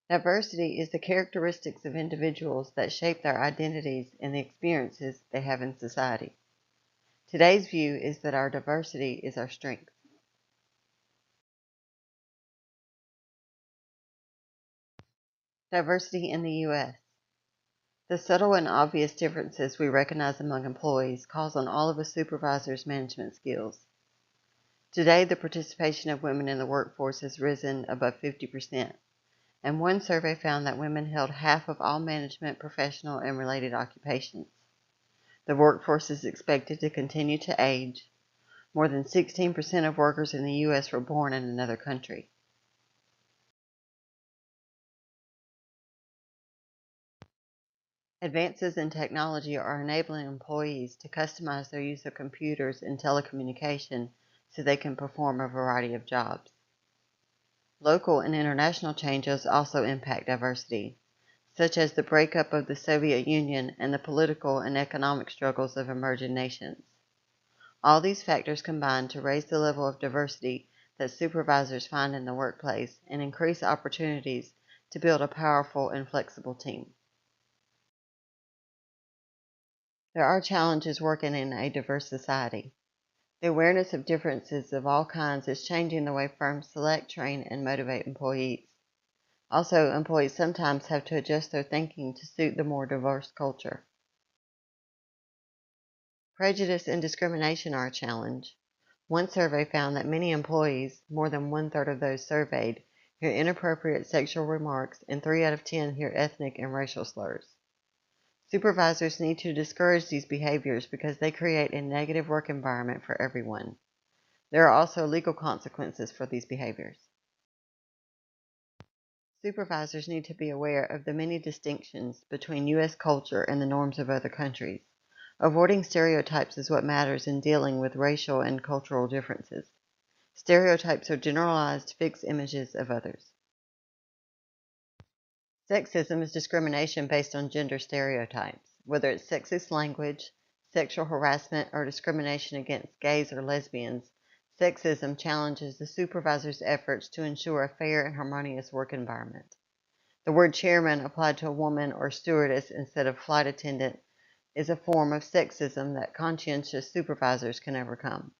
Diversity is the characteristics of individuals that shape their identities and the experiences they have in society. Today's view is that our diversity is our strength. Diversity in the U.S. The subtle and obvious differences we recognize among employees calls on all of a supervisor's management skills. Today, the participation of women in the workforce has risen above 50%, and one survey found that women held half of all management, professional, and related occupations. The workforce is expected to continue to age. More than 16% of workers in the U.S. were born in another country. Advances in technology are enabling employees to customize their use of computers and telecommunication so they can perform a variety of jobs. Local and international changes also impact diversity, such as the breakup of the Soviet Union and the political and economic struggles of emerging nations. All these factors combine to raise the level of diversity that supervisors find in the workplace and increase opportunities to build a powerful and flexible team. There are challenges working in a diverse society. The awareness of differences of all kinds is changing the way firms select, train, and motivate employees. Also, employees sometimes have to adjust their thinking to suit the more diverse culture. Prejudice and discrimination are a challenge. One survey found that many employees, more than one-third of those surveyed, hear inappropriate sexual remarks, and 3 out of 10 hear ethnic and racial slurs. Supervisors need to discourage these behaviors because they create a negative work environment for everyone. There are also legal consequences for these behaviors. Supervisors need to be aware of the many distinctions between U.S. culture and the norms of other countries. Avoiding stereotypes is what matters in dealing with racial and cultural differences. Stereotypes are generalized, fixed images of others. Sexism is discrimination based on gender stereotypes. Whether it's sexist language, sexual harassment, or discrimination against gays or lesbians, sexism challenges the supervisor's efforts to ensure a fair and harmonious work environment. The word chairman applied to a woman or stewardess instead of flight attendant is a form of sexism that conscientious supervisors can overcome.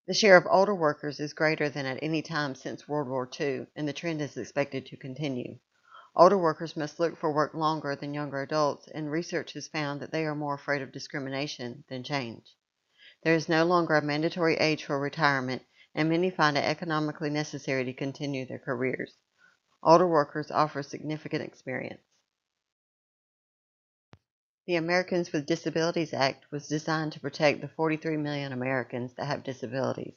The share of older workers is greater than at any time since World War II, and the trend is expected to continue. Older workers must look for work longer than younger adults, and research has found that they are more afraid of discrimination than change. There is no longer a mandatory age for retirement, and many find it economically necessary to continue their careers. Older workers offer significant experience. The Americans with Disabilities Act was designed to protect the 43 million Americans that have disabilities.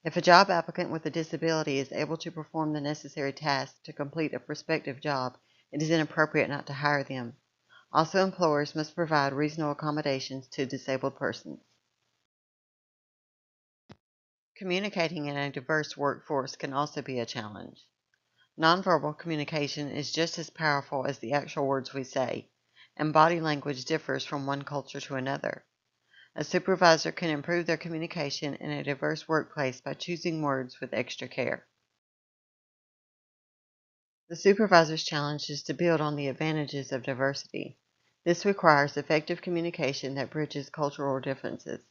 If a job applicant with a disability is able to perform the necessary tasks to complete a prospective job, it is inappropriate not to hire them. Also, employers must provide reasonable accommodations to disabled persons. Communicating in a diverse workforce can also be a challenge. Nonverbal communication is just as powerful as the actual words we say, and body language differs from one culture to another. A supervisor can improve their communication in a diverse workplace by choosing words with extra care. The supervisor's challenge is to build on the advantages of diversity. This requires effective communication that bridges cultural differences.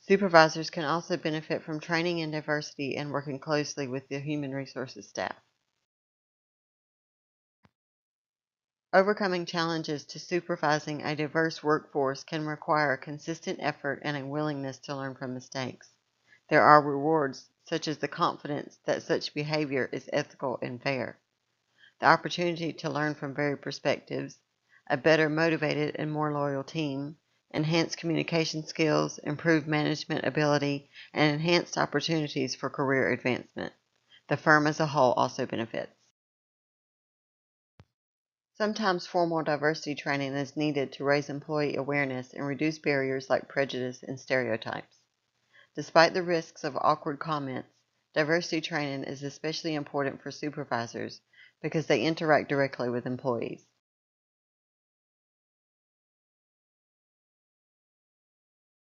Supervisors can also benefit from training in diversity and working closely with the human resources staff. Overcoming challenges to supervising a diverse workforce can require consistent effort and a willingness to learn from mistakes. There are rewards, such as the confidence that such behavior is ethical and fair, the opportunity to learn from varied perspectives, a better motivated and more loyal team, enhanced communication skills, improved management ability, and enhanced opportunities for career advancement. The firm as a whole also benefits. Sometimes formal diversity training is needed to raise employee awareness and reduce barriers like prejudice and stereotypes. Despite the risks of awkward comments, diversity training is especially important for supervisors because they interact directly with employees.